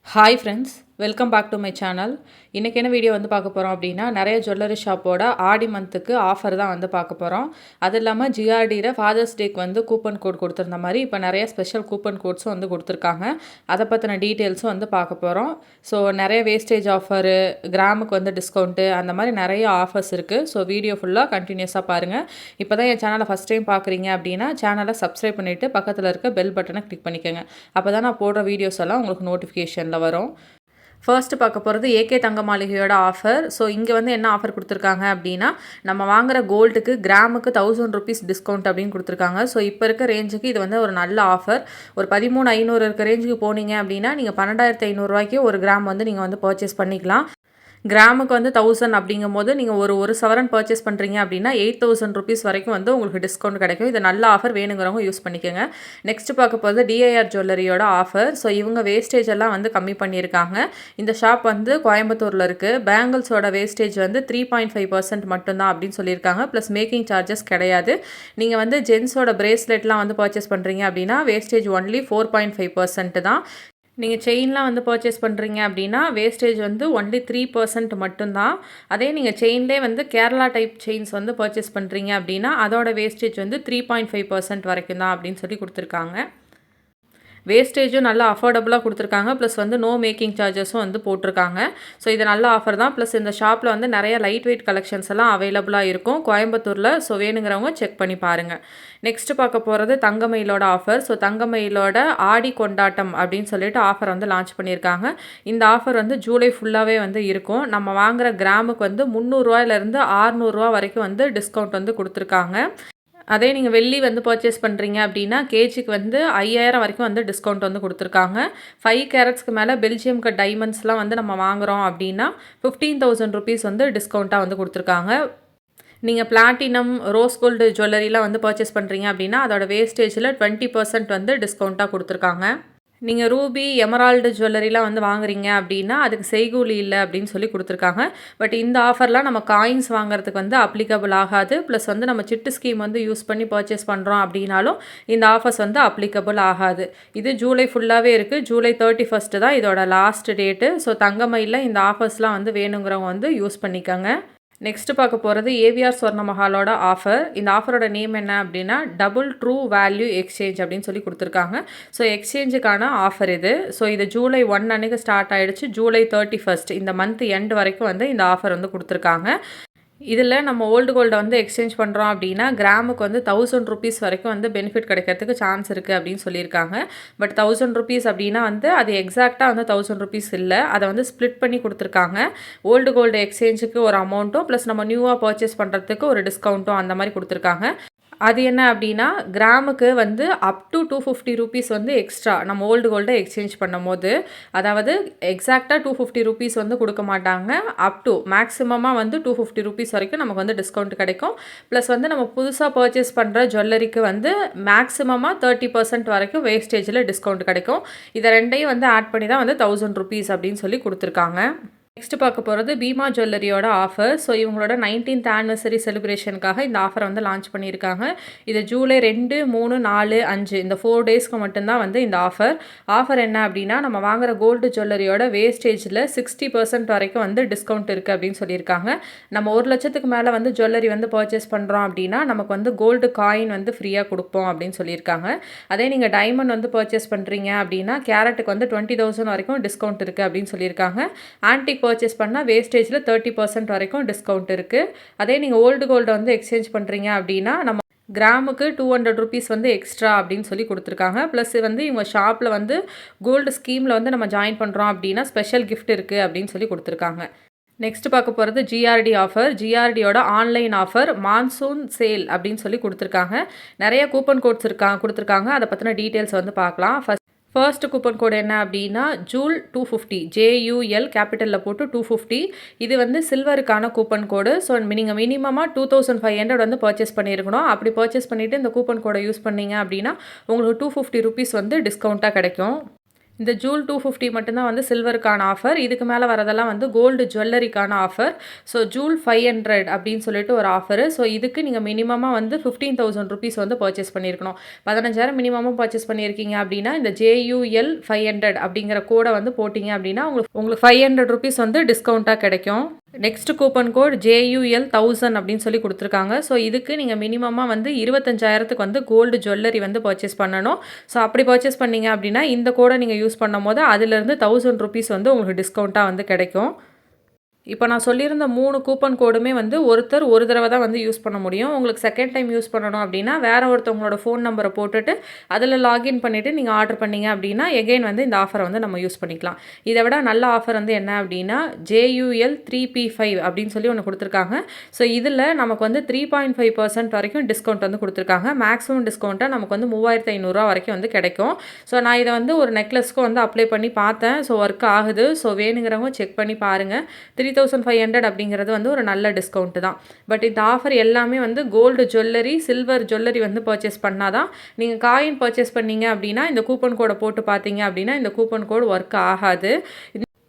Hi friends, welcome back to my channel. இன்றைக்கி என்ன video வந்து பார்க்க போகிறோம் அப்படின்னா, நிறைய ஜுவல்லரி ஷாப்போட ஆடி மந்த்துக்கு ஆஃபர் தான் வந்து பார்க்க போகிறோம். அது இல்லாமல் ஜிஆர்டியில் ஃபாதர்ஸ் டேக்கு வந்து கூப்பன் கோட் கொடுத்துருந்த மாதிரி இப்போ நிறைய ஸ்பெஷல் கூப்பன் கோட்ஸும் வந்து கொடுத்துருக்காங்க. அதை பற்றின டீட்டெயில்ஸும் வந்து பார்க்க போகிறோம். ஸோ நிறைய வேஸ்டேஜ் ஆஃபரு, கிராமுக்கு வந்து டிஸ்கவுண்ட்டு, அந்த மாதிரி நிறைய ஆஃபர்ஸ் இருக்குது. ஸோ வீடியோ ஃபுல்லாக கண்டினியூஸாக பாருங்கள். இப்போ தான் என் சேனலை ஃபஸ்ட் டைம் பார்க்குறீங்க அப்படின்னா சேனலை சப்ஸ்கிரைப் பண்ணிவிட்டு பக்கத்தில் இருக்க பெல் பட்டனை கிளிக் பண்ணிக்கோங்க. அப்போ தான் நான் போடுற வீடியோஸ் எல்லாம் உங்களுக்கு நோட்டிஃபிகேஷனில் வரும். ஃபர்ஸ்ட்டு பார்க்க போகிறது ஏகே தங்க மாளிகையோட ஆஃபர். ஸோ இங்கே வந்து என்ன ஆஃபர் கொடுத்துருக்காங்க அப்படின்னா, நம்ம வாங்குகிற கோல்டுக்கு கிராமுக்கு 1000 ருபீஸ் டிஸ்கவுண்ட் அப்படின்னு கொடுத்துருக்காங்க. ஸோ இப்போ இருக்க ரேஞ்சுக்கு இது வந்து ஒரு நல்ல ஆஃபர். ஒரு 13,500 இருக்க ரேஞ்சுக்கு போனீங்க அப்படின்னா நீங்கள் 12,500 ஒரு கிராம் வந்து நீங்கள் வந்து பர்ச்சேஸ் பண்ணிக்கலாம். கிராமுக்கு வந்து 1000 அப்படிங்கும்போது நீங்கள் ஒரு சவரன் பர்ச்சேஸ் பண்ணுறீங்க அப்படின்னா 8000 ருபீஸ் வரைக்கும் வந்து உங்களுக்கு டிஸ்கவுண்ட் கிடைக்கும். இது நல்ல ஆஃபர், வேணுங்கிறவங்க யூஸ் பண்ணிக்கோங்க. நெக்ஸ்ட் பார்க்க போகிறது டிஐஆர் ஜுவல்லரியோட ஆஃபர். ஸோ இவங்க வேஸ்டேஜ் எல்லாம் வந்து கம்மி பண்ணியிருக்காங்க. இந்த ஷாப் வந்து கோயம்புத்தூரில் இருக்குது. பேங்கிள்ஸோட வேஸ்டேஜ் வந்து 3.5% மட்டும்தான் அப்படின்னு சொல்லியிருக்காங்க. ப்ளஸ் மேக்கிங் சார்ஜஸ் கிடையாது. நீங்கள் வந்து ஜென்ஸோட பிரேஸ்லெட்லாம் வந்து பர்ச்சேஸ் பண்ணுறீங்க அப்படின்னா வேஸ்டேஜ் ஒன்லி 4.5% தான். நீங்கள் செயின்லாம் வந்து பர்ச்சேஸ் பண்ணுறீங்க அப்படின்னா வேஸ்டேஜ் வந்து ஒன்லி 3% மட்டும்தான். அதே நீங்கள் செயின்லேயே வந்து கேரளா டைப் செயின்ஸ் வந்து பர்ச்சேஸ் பண்ணுறீங்க அப்படின்னா அதோட வேஸ்டேஜ் வந்து 3.5% வரைக்கும் தான் அப்படின்னு சொல்லி கொடுத்துருக்காங்க. வேஸ்டேஜும் நல்லா அஃபோர்டபுளாக கொடுத்துருக்காங்க. ப்ளஸ் வந்து நோ மேக்கிங் சார்ஜஸும் வந்து போட்டிருக்காங்க. ஸோ இது நல்ல ஆஃபர் தான். ப்ளஸ் இந்த ஷாப்பில் வந்து நிறைய லைட் வெயிட் கலெக்ஷன்ஸ் எல்லாம் அவைலபிளாக இருக்கும் கோயம்புத்தூரில். ஸோ வேணுங்கிறவங்க செக் பண்ணி பாருங்கள். நெக்ஸ்ட்டு பார்க்க போகிறது தங்கமயிலோட ஆஃபர். ஸோ தங்கமயிலோட ஆடி கொண்டாட்டம் அப்படின்னு சொல்லிட்டு ஆஃபர் வந்து லான்ச் பண்ணியிருக்காங்க. இந்த ஆஃபர் வந்து ஜூலை ஃபுல்லாகவே வந்து இருக்கும். நம்ம வாங்குகிற கிராமுக்கு வந்து 300 600 வரைக்கும் வந்து டிஸ்கவுண்ட் வந்து கொடுத்துருக்காங்க. அதே நீங்கள் வெள்ளி வந்து பர்ச்சேஸ் பண்ணுறீங்க அப்படின்னா கேஜிக்கு வந்து 5000 வரைக்கும் வந்து டிஸ்கவுண்ட் வந்து கொடுத்துருக்காங்க. 5 கேரட்ஸ்க்கு மேலே பெல்ஜியம் கட் டைமண்ட்ஸ்லாம் வந்து நம்ம வாங்குகிறோம் அப்படின்னா 15,000 ருபீஸ் வந்து டிஸ்கவுண்ட்டாக வந்து கொடுத்துருக்காங்க. நீங்கள் பிளாட்டினம், ரோஸ் கோல்டு ஜுவல்லரிலாம் வந்து பர்ச்சேஸ் பண்ணுறீங்க அப்படின்னா அதோட வேஸ்டேஜில் 20% வந்து டிஸ்கவுண்ட்டாக கொடுத்துருக்காங்க. நீங்கள் ரூபி, எமரால்டு ஜுவல்லரிலாம் வந்து வாங்குறீங்க அப்படின்னா அதுக்கு செய்கூலி இல்லை அப்படின்னு சொல்லி கொடுத்துருக்காங்க. பட் இந்த ஆஃபர்லாம் நம்ம காயின்ஸ் வாங்குறதுக்கு வந்து அப்ளிகபிள் ஆகாது. ப்ளஸ் வந்து நம்ம சிட்டு ஸ்கீம் வந்து யூஸ் பண்ணி பர்ச்சேஸ் பண்ணுறோம் அப்படின்னாலும் இந்த ஆஃபர்ஸ் வந்து அப்ளிகபிள் ஆகாது. இது ஜூலை ஃபுல்லாகவே இருக்குது. ஜூலை 31 தான் இதோட லாஸ்ட் டேட்டு. ஸோ தங்கமயிலில் இந்த ஆஃபர்ஸ்லாம் வந்து வேணுங்கிறவங்க வந்து யூஸ் பண்ணிக்கோங்க. நெக்ஸ்ட்டு பார்க்க போகிறது ஏவிஆர் சொர்ணமஹாலோட ஆஃபர். இந்த ஆஃபரோட நேம் என்ன அப்படின்னா டபுள் ட்ரூ வேல்யூ எக்ஸ்சேஞ்ச் அப்படின்னு சொல்லி கொடுத்துருக்காங்க. ஸோ எக்ஸ்சேஞ்சுக்கான ஆஃபர் இது. ஸோ இது ஜூலை 1 அன்றைக்கி ஸ்டார்ட் ஆகிடுச்சு. ஜூலை 31 இந்த மந்த் எண்ட் வரைக்கும் வந்து இந்த ஆஃபர் வந்து கொடுத்துருக்காங்க. இதில் நம்ம ஓல்டு கோல்டை வந்து எக்ஸ்சேஞ்ச் பண்ணுறோம் அப்படின்னா கிராமுக்கு வந்து 1000 ருபீஸ் வரைக்கும் வந்து பெனிஃபிட் கிடைக்கிறதுக்கு சான்ஸ் இருக்குது அப்படின்னு சொல்லியிருக்காங்க. பட் 1000 ருபீஸ் அப்படின்னா வந்து அது எக்ஸாக்டாக வந்து 1000 ருபீஸ் இல்லை, அதை வந்து ஸ்ப்ளிட் பண்ணி கொடுத்துருக்காங்க. ஓல்டு கோல்டு எக்ஸ்சேஞ்சுக்கு ஒரு அமௌண்ட்டும் ப்ளஸ் நம்ம நியூவாக பர்ச்சேஸ் பண்ணுறதுக்கு ஒரு டிஸ்கவுண்ட்டும் அந்த மாதிரி கொடுத்துருக்காங்க. அது என்ன அப்படின்னா கிராமுக்கு வந்து அப் டு 250 ருபீஸ் வந்து எக்ஸ்ட்ரா நம்ம ஓல்டு கோல்டை எக்ஸ்சேஞ்ச் பண்ணும் போது, அதாவது எக்ஸாக்டாக 250 ருபீஸ் வந்து கொடுக்க மாட்டாங்க. அப் டு மேக்ஸிமமாக வந்து 250 ருபீஸ் வரைக்கும் நமக்கு வந்து டிஸ்கவுண்ட் கிடைக்கும். ப்ளஸ் வந்து நம்ம புதுசாக பர்ச்சேஸ் பண்ணுற ஜுவல்லரிக்கு வந்து மேக்ஸிமமாக 30% வரைக்கும் வேஸ்டேஜில் டிஸ்கவுண்ட் கிடைக்கும். இதை ரெண்டையும் வந்து ஆட் பண்ணி தான் வந்து 1000 ருபீஸ் அப்படின்னு சொல்லி கொடுத்துருக்காங்க. நெக்ஸ்ட் பார்க்க போகிறது பீமா ஜுவல்லரியோட ஆஃபர். ஸோ இவங்களோட 19th ஆனிவர்சரி செலிப்ரேஷனுக்காக இந்த ஆஃபரை வந்து லான்ச் பண்ணியிருக்காங்க. இது ஜூலை 2, 3, 4, 5 இந்த 4 டேஸ்க்கு மட்டும்தான் வந்து இந்த ஆஃபர் என்ன அப்படின்னா நம்ம வாங்குகிற கோல்டு ஜுவல்லரியோட வேஸ்டேஜில் 60% வரைக்கும் வந்து டிஸ்கவுண்ட் இருக்குது அப்படின்னு சொல்லியிருக்காங்க. நம்ம 1 லட்சத்துக்கு மேலே வந்து ஜுவல்லரி வந்து பர்ச்சேஸ் பண்ணுறோம் அப்படின்னா நமக்கு வந்து கோல்டு காயின் வந்து ஃப்ரீயாக கொடுப்போம் அப்படின்னு சொல்லியிருக்காங்க. அதே நீங்கள் டைமண்ட் வந்து பர்ச்சேஸ் பண்ணுறீங்க அப்படின்னா கேரட்டுக்கு வந்து 20,000 வரைக்கும் டிஸ்கவுண்ட் இருக்குது அப்படின்னு சொல்லியிருக்காங்க. ஆன்டிக் பர்ச்சேஸ் பண்ணால் வேஸ்டேஜில் 30% வரைக்கும் டிஸ்கவுண்ட் இருக்குது. அதே நீங்கள் ஓல்டு கோல்டை வந்து எக்ஸ்சேஞ்ச் பண்ணுறீங்க அப்படின்னா நம்ம கிராமுக்கு 200 ருபீஸ் வந்து எக்ஸ்ட்ரா அப்படின்னு சொல்லி கொடுத்துருக்காங்க. ப்ளஸ் வந்து இவங்க ஷாப்பில் வந்து கோல்டு ஸ்கீமில் வந்து நம்ம ஜாயின் பண்ணுறோம் அப்படின்னா ஸ்பெஷல் கிஃப்ட் இருக்குது அப்படின்னு சொல்லி கொடுத்துருக்காங்க. நெக்ஸ்ட் பார்க்க போகிறது ஜிஆர்டி ஆஃபர். ஜிஆர்டியோட ஆன்லைன் ஆஃபர் மான்சூன் சேல் அப்படின்னு சொல்லி கொடுத்துருக்காங்க. நிறைய கூப்பன் கோட்ஸ் கொடுத்துருக்காங்க. அதை பற்றின டீட்டெயில்ஸ் வந்து பார்க்கலாம். ஃபர்ஸ்ட் கூப்பன் கோடு என்ன அப்படின்னா ஜூல் 250, JUL கேபிட்டலில் போட்டு 250. இது வந்து சில்வருக்கான கூப்பன் கோடு. ஸோ நீங்கள் மினிமமாக 2500 வந்து பர்ச்சேஸ் பண்ணியிருக்கணும். அப்படி பர்ச்சேஸ் பண்ணிவிட்டு இந்த கூப்பன் கோடை யூஸ் பண்ணிங்க அப்படின்னா உங்களுக்கு 250 ருபீஸ் வந்து டிஸ்கவுண்ட்டாக கிடைக்கும். இந்த ஜூல் 250 மட்டும்தான் வந்து சில்வருக்கான ஆஃபர். இதுக்கு மேலே வரதெல்லாம் வந்து கோல்டு ஜுவல்லரிக்கான ஆஃபர். ஸோ ஜூல் 500 அப்படின்னு சொல்லிட்டு ஒரு ஆஃபரு. ஸோ இதுக்கு நீங்கள் மினிமமாக வந்து 15,000 ருபீஸ் வந்து பர்ச்சேஸ் பண்ணியிருக்கணும். 15,000 மினிமமாக பர்ச்சேஸ் பண்ணியிருக்கீங்க அப்படின்னா இந்த JUL 500 அப்படிங்கிற கோடை வந்து போட்டிங்க அப்படின்னா உங்களுக்கு 500 ருபீஸ் வந்து டிஸ்கவுண்ட்டாக கிடைக்கும். நெக்ஸ்ட் கூப்பன் கோட் JUL 1000 அப்படின்னு சொல்லி கொடுத்துருக்காங்க. ஸோ இதுக்கு நீங்கள் மினிமமாக வந்து 25,000க்கு வந்து கோல்டு ஜுவல்லரி வந்து பர்ச்சேஸ் பண்ணணும். ஸோ அப்படி பர்ச்சேஸ் பண்ணீங்க அப்படின்னா இந்த கோடை நீங்கள் யூஸ் பண்ணும் போது அதிலிருந்து 1000 ருபீஸ் வந்து உங்களுக்கு டிஸ்கவுண்ட்டாக வந்து கிடைக்கும். இப்போ நான் சொல்லியிருந்த 3 கூப்பன் கோடுமே வந்து ஒருத்தர் ஒரு தடவை தான் வந்து யூஸ் பண்ண முடியும். உங்களுக்கு செகண்ட் டைம் யூஸ் பண்ணணும் அப்படின்னா வேறு ஒருத்தவங்களோட ஃபோன் நம்பரை போட்டுட்டு அதில் லாகின் பண்ணிவிட்டு நீங்கள் ஆர்டர் பண்ணிங்க அப்படின்னா எகெயின் வந்து இந்த ஆஃபரை வந்து நம்ம யூஸ் பண்ணிக்கலாம். இதை விட நல்ல ஆஃபர் வந்து என்ன அப்படின்னா JUL 3P5 அப்படின்னு சொல்லி ஒன்று கொடுத்துருக்காங்க. ஸோ இதில் நமக்கு வந்து 3.5% வரைக்கும் டிஸ்கவுண்ட் வந்து கொடுத்துருக்காங்க. மேக்ஸிமம் டிஸ்கவுண்ட்டாக நமக்கு வந்து 3500 வரைக்கும் வந்து கிடைக்கும். ஸோ நான் இதை வந்து ஒரு நெக்லஸ்க்கும் வந்து அப்ளை பண்ணி பார்த்தேன். ஸோ ஒர்க் ஆகுது. ஸோ வேணுங்கிறவங்க செக் பண்ணி பாருங்கள். 3,500 அப்படிங்கிறது வந்து ஒரு நல்ல டிஸ்கவுண்ட் தான். பட் இந்த ஆஃபர் எல்லாமே வந்து கோல்டு ஜுவல்லரி, சில்வர் ஜுவல்லரி வந்து பர்ச்சேஸ் பண்ணாதான். நீங்கள் காயின் பர்ச்சேஸ் பண்ணீங்க அப்படின்னா இந்த கூப்பன் கோடை போட்டு பார்த்தீங்க அப்படின்னா இந்த கூப்பன் கோடு ஒர்க் ஆகாது.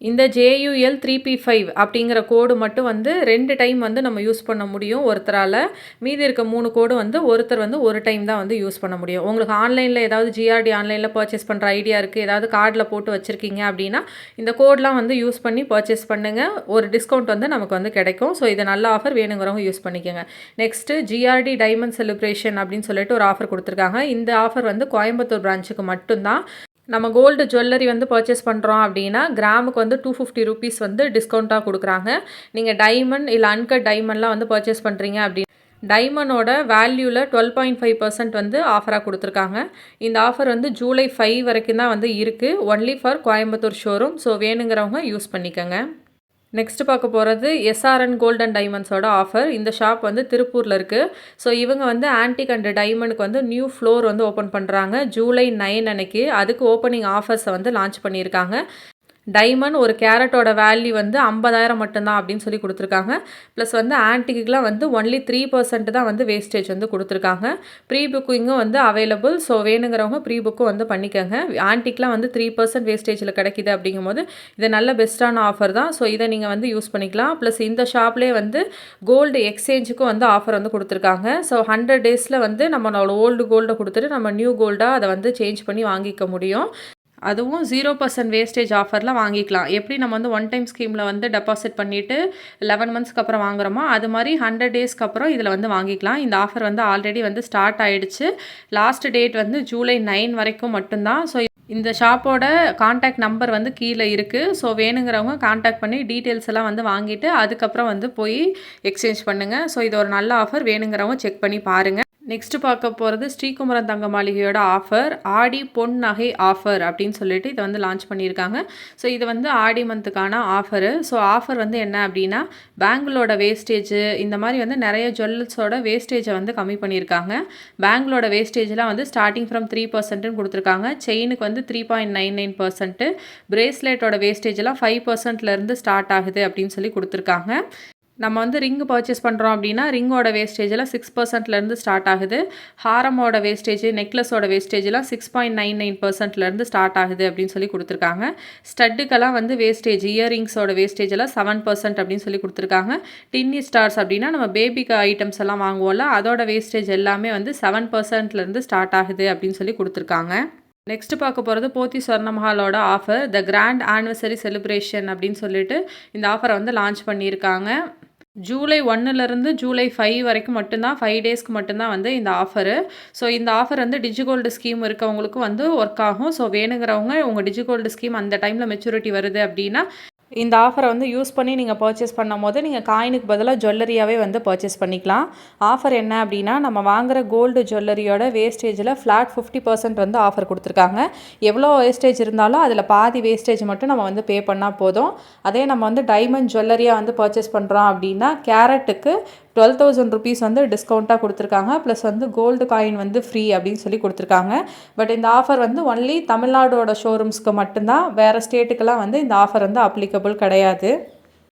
இந்த JUL 3P5 அப்படிங்கிற கோடு மட்டும் வந்து 2 டைம் வந்து நம்ம யூஸ் பண்ண முடியும் ஒருத்தரால். மீதி இருக்க 3 கோடு வந்து ஒருத்தர் வந்து ஒரு டைம் தான் வந்து யூஸ் பண்ண முடியும். உங்களுக்கு ஆன்லைனில் ஏதாவது GRD ஆன்லைனில் பர்ச்சேஸ் பண்ணுற ஐடியா இருக்குது, ஏதாவது கார்டில் போட்டு வச்சுருக்கீங்க அப்படின்னா இந்த கோட்லாம் வந்து யூஸ் பண்ணி பர்ச்சேஸ் பண்ணுங்கள். ஒரு டிஸ்கவுண்ட் வந்து நமக்கு வந்து கிடைக்கும். ஸோ இது நல்ல ஆஃபர், வேணுங்கிறவங்க யூஸ் பண்ணிக்கோங்க. நெக்ஸ்ட்டு GRD டைமண்ட் செலிப்ரேஷன் அப்படின்னு சொல்லிட்டு ஒரு ஆஃபர் கொடுத்துருக்காங்க. இந்த ஆஃபர் வந்து கோயம்புத்தூர் பிரான்ச்சுக்கு மட்டும்தான். நம்ம கோல்டு ஜுவல்லரி வந்து பர்ச்சேஸ் பண்ணுறோம் அப்படின்னா கிராமுக்கு வந்து 250 ருபீஸ் வந்து டிஸ்கவுண்ட்டாக கொடுக்குறாங்க. நீங்கள் டைமண்ட் இல்லை அன்கட் டைமண்ட்லாம் வந்து பர்ச்சேஸ் பண்ணுறீங்க அப்படி டைமண்டோட வேல்யூவில் 12.5% வந்து ஆஃபராக கொடுத்துருக்காங்க. இந்த ஆஃபர் வந்து ஜூலை 5 வரைக்கும் தான் வந்து இருக்குது. Only for Coimbatore showroom. So வேணுங்கிறவங்க யூஸ் பண்ணிக்கோங்க. நெக்ஸ்ட் பார்க்க போகிறது SRN கோல்டன் டைமண்ட்ஸோட ஆஃபர். இந்த ஷாப் வந்து திருப்பூரில் இருக்குது. ஸோ இவங்க வந்து ஆன்டிக் அண்ட் டைமண்டுக்கு வந்து நியூ ஃப்ளோர் வந்து ஓப்பன் பண்ணுறாங்க ஜூலை 9 அன்னைக்கு. அதுக்கு ஓப்பனிங் ஆஃபர்ஸை வந்து லான்ச் பண்ணியிருக்காங்க. டைமண்ட் ஒரு கேரட்டோட வேல்யூ வந்து 50,000 மட்டும்தான் அப்படின்னு சொல்லி கொடுத்துருக்காங்க. ப்ளஸ் வந்து ஆன்டிக்குலாம் வந்து ஒன்லி 3% தான் வந்து வேஸ்டேஜ் வந்து கொடுத்துருக்காங்க. ப்ரீ புக்கிங்கும் வந்து அவைலபிள். ஸோ வேணுங்கிறவங்க ப்ரீ புக்கும் வந்து பண்ணிக்கோங்க. ஆன்டிக்லாம் வந்து 3% வேஸ்டேஜில் கிடைக்கிது அப்படிங்கும்போது இது நல்ல பெஸ்ட்டான ஆஃபர் தான். ஸோ இதை நீங்கள் வந்து யூஸ் பண்ணிக்கலாம். ப்ளஸ் இந்த ஷாப்லேயே வந்து கோல்டு எக்ஸ்சேஞ்சுக்கும் வந்து ஆஃபர் வந்து கொடுத்துருக்காங்க. ஸோ 100 டேஸில் வந்து நம்மளோட ஓல்டு கோல்டை கொடுத்துட்டு நம்ம நியூ கோல்டாக அதை வந்து சேஞ்ச் பண்ணி வாங்கிக்க முடியும். அதுவும் 0% வேஸ்டேஜ் ஆஃபரில் வாங்கிக்கலாம். எப்படி நம்ம வந்து ஒன் டைம் ஸ்கீமில் வந்து டெபாசிட் பண்ணிவிட்டு 11 மந்த்ஸ்க்கு அப்புறம் வாங்குறோமோ அது மாதிரி 100 டேஸ்க்கு அப்புறம் இதில் வந்து வாங்கிக்கலாம். இந்த ஆஃபர் வந்து ஆல்ரெடி வந்து ஸ்டார்ட் ஆகிடுச்சு. லாஸ்ட் டேட் வந்து ஜூலை 9 வரைக்கும் மட்டும்தான். ஸோ இந்த ஷாப்போட கான்டாக்ட் நம்பர் வந்து கீழே இருக்குது. ஸோ வேணுங்கிறவங்க கான்டாக்ட் பண்ணி டீட்டெயில்ஸ் எல்லாம் வந்து வாங்கிட்டு அதுக்கப்புறம் வந்து போய் எக்ஸ்சேஞ்ச் பண்ணுங்கள். ஸோ இது ஒரு நல்ல ஆஃபர், வேணுங்கிறவங்க செக் பண்ணி பாருங்கள். நெக்ஸ்ட்டு பார்க்க போகிறது ஸ்ரீகுமரன் தங்க மாளிகையோட ஆஃபர், ஆடி பொன் நகை ஆஃபர் அப்படின்னு சொல்லிட்டு இதை வந்து லான்ச் பண்ணியிருக்காங்க. ஸோ இது வந்து ஆடி மந்த்துக்கான ஆஃபரு. ஸோ ஆஃபர் வந்து என்ன அப்படின்னா பேங்கிளோட வேஸ்டேஜ் இந்த மாதிரி வந்து நிறைய ஜுவல்ஸோட வேஸ்டேஜை வந்து கம்மி பண்ணியிருக்காங்க. பேங்கிளோட வேஸ்டேஜ்லாம் வந்து ஸ்டார்டிங் ஃப்ரம் 3%ன்னு கொடுத்துருக்காங்க. செயினுக்கு வந்து 3.99%, பிரேஸ்லெட்டோட வேஸ்டேஜெலாம் 5%லேருந்து ஸ்டார்ட் ஆகுது அப்படின்னு சொல்லி கொடுத்துருக்காங்க. நம்ம வந்து ரிங்கு பர்ச்சேஸ் பண்ணுறோம் அப்படின்னா ரிங்கோட வேஸ்டேஜில் 6%லேருந்து ஸ்டார்ட் ஆகுது. ஹாரமோட வேஸ்டேஜ், நெக்லஸோட வேஸ்டேஜெலாம் 6.99%லேருந்து ஸ்டார்ட் ஆகுது அப்படின்னு சொல்லி கொடுத்துருக்காங்க. ஸ்டட்டுக்கெல்லாம் வந்து வேஸ்டேஜ், இயரிங்ஸோட வேஸ்டேஜெல்லாம் 7% அப்படின்னு சொல்லி கொடுத்துருக்காங்க. டின்னி ஸ்டார்ஸ் அப்படின்னா நம்ம பேபிக்கு ஐட்டம்ஸ் எல்லாம் வாங்குவோம்ல, அதோட வேஸ்டேஜ் எல்லாமே வந்து 7%லேருந்து ஸ்டார்ட் ஆகுது அப்படின்னு சொல்லி கொடுத்துருக்காங்க. நெக்ஸ்ட்டு பார்க்க போகிறது போத்தி ஸ்வர்ணமஹாலோட ஆஃபர், த கிராண்ட் ஆனிவர்சரி செலிப்ரேஷன் அப்படின்னு சொல்லிட்டு இந்த ஆஃபரை வந்து லான்ச் பண்ணியிருக்காங்க. ஜூலை 1லேருந்து ஜூலை 5 வரைக்கும் மட்டும்தான், 5 டேஸ்க்கு மட்டும்தான் வந்து இந்த ஆஃபரு. ஸோ இந்த ஆஃபர் வந்து டிஜிகோல்டு ஸ்கீம் இருக்கவங்களுக்கு வந்து ஒர்க் ஆகும். ஸோ வேணுங்கிறவங்க உங்கள் டிஜிகோல்டு ஸ்கீம் அந்த டைமில் மெச்சூரிட்டி வருது அப்படின்னா இந்த ஆஃபரை வந்து யூஸ் பண்ணி நீங்கள் பர்ச்சேஸ் பண்ணும் போது நீங்கள் காயினுக்கு பதிலாக ஜுவல்லரியாகவே வந்து பர்ச்சேஸ் பண்ணிக்கலாம். ஆஃபர் என்ன அப்படின்னா நம்ம வாங்குகிற கோல்டு ஜுவல்லரியோட வேஸ்டேஜில் ஃப்ளாட் 50% வந்து ஆஃபர் கொடுத்துருக்காங்க. எவ்வளோ வேஸ்டேஜ் இருந்தாலும் அதில் பாதி வேஸ்டேஜ் மட்டும் நம்ம வந்து பே பண்ணால் போதும். அதே நம்ம வந்து டைமண்ட் ஜுவல்லரியாக வந்து பர்ச்சேஸ் பண்ணுறோம் அப்படின்னா கேரட்டுக்கு 12,000 ருபீஸ் வந்து டிஸ்கவுண்ட்டாக கொடுத்துருக்காங்க. ப்ளஸ் வந்து கோல்டு காயின் வந்து ஃப்ரீ அப்படின்னு சொல்லி கொடுத்துருக்காங்க. பட் இந்த ஆஃபர் வந்து ஒன்லி தமிழ்நாடோட ஷோரூம்ஸ்க்கு மட்டும்தான், வேறு ஸ்டேட்டுக்கெல்லாம் வந்து இந்த ஆஃபர் வந்து அப்ளிகபிள் கிடையாது.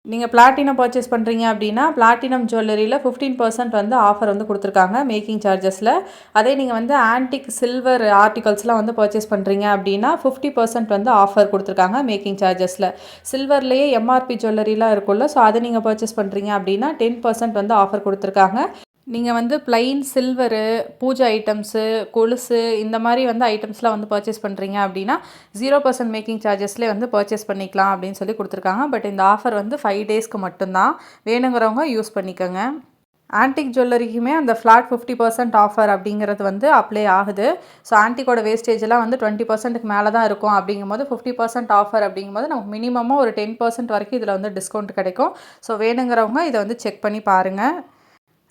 நீங்கள் பிளாட்டினம் பர்ச்சேஸ் பண்ணுறீங்க அப்படின்னா பிளாட்டினம் ஜுவல்லரியில் 15% வந்து ஆஃபர் வந்து கொடுத்துருக்காங்க மேக்கிங் சார்ஜஸில். அதே நீங்கள் வந்து ஆன்டிக் சில்வர் ஆர்டிகல்ஸ்லாம் வந்து பர்ச்சேஸ் பண்ணுறீங்க அப்படின்னா 50% வந்து ஆஃபர் கொடுத்துருக்காங்க மேக்கிங் சார்ஜஸில். சில்வர்லேயே எம்ஆர்பி ஜுவல்லரிலாம் இருக்குல்ல, ஸோ அதை நீங்கள் பர்ச்சேஸ் பண்ணுறீங்க அப்படின்னா 10% வந்து ஆஃபர் கொடுத்துருக்காங்க. நீங்கள் வந்து ப்ளைன் சில்வரு, பூஜை ஐட்டம்ஸு, கொலுசு இந்த மாதிரி வந்து ஐட்டம்ஸ்லாம் வந்து பர்ச்சேஸ் பண்ணுறீங்க அப்படின்னா 0% மேக்கிங் சார்ஜஸ்லேயே வந்து பர்ச்சேஸ் பண்ணிக்கலாம் அப்படின்னு சொல்லி கொடுத்துருக்காங்க. பட் இந்த ஆஃபர் வந்து 5 டேஸ்க்கு மட்டும்தான். வேணுங்கிறவங்க யூஸ் பண்ணிக்கோங்க. ஆன்டிக் ஜுவல்லரிக்குமே அந்த ஃப்ளாட் 50% ஆஃபர் அப்படிங்கிறது வந்து அப்ளை ஆகுது. ஸோ ஆன்டிக்கோட வேஸ்டேஜெலாம் வந்து 20%க்கு மேலே தான் இருக்கும். அப்படிங்கும்போது 50% ஆஃபர் அப்படிங்கும்போது நமக்கு மினிமமாக ஒரு 10% வரைக்கும் இதில் வந்து டிஸ்கவுண்ட் கிடைக்கும். ஸோ வேணுங்கிறவங்க இதை வந்து செக் பண்ணி பாருங்கள்.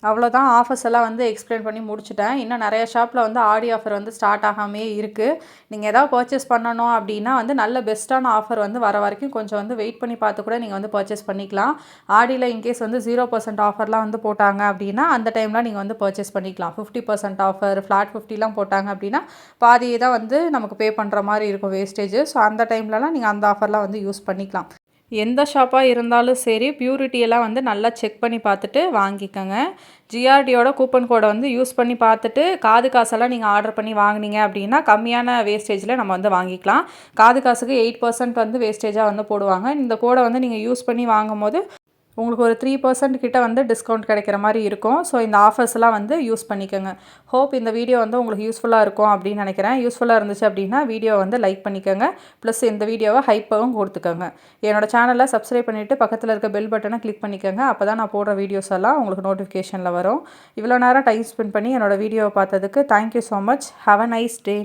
அவ்வளோதான், ஆஃபர்ஸ் எல்லாம் வந்து எக்ஸ்பிளைன் பண்ணி முடிச்சுட்டேன். இன்னும் நிறைய ஷாப்பில் வந்து ஆடி ஆஃபர் வந்து ஸ்டார்ட் ஆகாமே இருக்குது. நீங்கள் ஏதாவது பர்ச்சேஸ் பண்ணணும் அப்படின்னா வந்து நல்ல பெஸ்ட்டான ஆஃபர் வந்து வர வரைக்கும் கொஞ்சம் வந்து வெயிட் பண்ணி பார்த்து கூட நீங்கள் வந்து பர்ச்சேஸ் பண்ணிக்கலாம். ஆடியில் இன்கேஸ் வந்து 0% ஆஃபர்லாம் வந்து போட்டாங்க அப்படின்னா அந்த டைமில் நீங்கள் வந்து பர்ச்சேஸ் பண்ணிக்கலாம். 50% ஆஃபர், ஃப்ளாட் 50லாம் போட்டாங்க அப்படின்னா பாதியே தான் வந்து நமக்கு பே பண்ணுற மாதிரி இருக்கும் வேஸ்டேஜ். ஸோ அந்த டைம்லலாம் நீங்கள் அந்த ஆஃபர்லாம் வந்து யூஸ் பண்ணிக்கலாம். எந்த ஷாப்பாக இருந்தாலும் சரி, பியூரிட்டியெல்லாம் வந்து நல்லா செக் பண்ணி பார்த்துட்டு வாங்கிக்கோங்க. ஜிஆர்டியோட கூப்பன் கோடை வந்து யூஸ் பண்ணி பார்த்துட்டு காது காசெல்லாம் நீங்கள் ஆர்டர் பண்ணி வாங்கினீங்க அப்படின்னா கம்மியான வேஸ்டேஜில் நம்ம வந்து வாங்கிக்கலாம். காது காசுக்கு 8% வந்து வேஸ்டேஜாக வந்து போடுவாங்க. இந்த கோடை வந்து நீங்கள் யூஸ் பண்ணி வாங்கும்போது உங்களுக்கு ஒரு 3% கிட்ட வந்து டிஸ்கவுண்ட் கிடைக்கிற மாதிரி இருக்கும். ஸோ இந்த ஆஃபர்ஸ்லாம் வந்து யூஸ் பண்ணிக்கோங்க. ஹோப் இந்த வீடியோ வந்து உங்களுக்கு யூஸ்ஃபுல்லாக இருக்கும் அப்படின்னு நினைக்கிறேன். யூஸ்ஃபுல்லாக இருந்துச்சு அப்படின்னா வீடியோ வந்து லைக் பண்ணிக்கோங்க. ப்ளஸ் இந்த வீடியோவை ஹைப்பாகவும் கொடுத்துக்கோங்க. என்னோடய சேனலை சப்ஸ்கிரைப் பண்ணிவிட்டு பக்கத்தில் இருக்க பெல் பட்டனை கிளிக் பண்ணிக்கோங்க. அப்போ தான் நான் போடுற வீடியோஸ் எல்லாம் உங்களுக்கு நோட்டிஃபிகேஷனில் வரும். இவ்வளோ நேரம் டைம் ஸ்பெண்ட் பண்ணி என்னோடய வீடியோவை பார்த்ததுக்கு thank you so much. Have a nice day.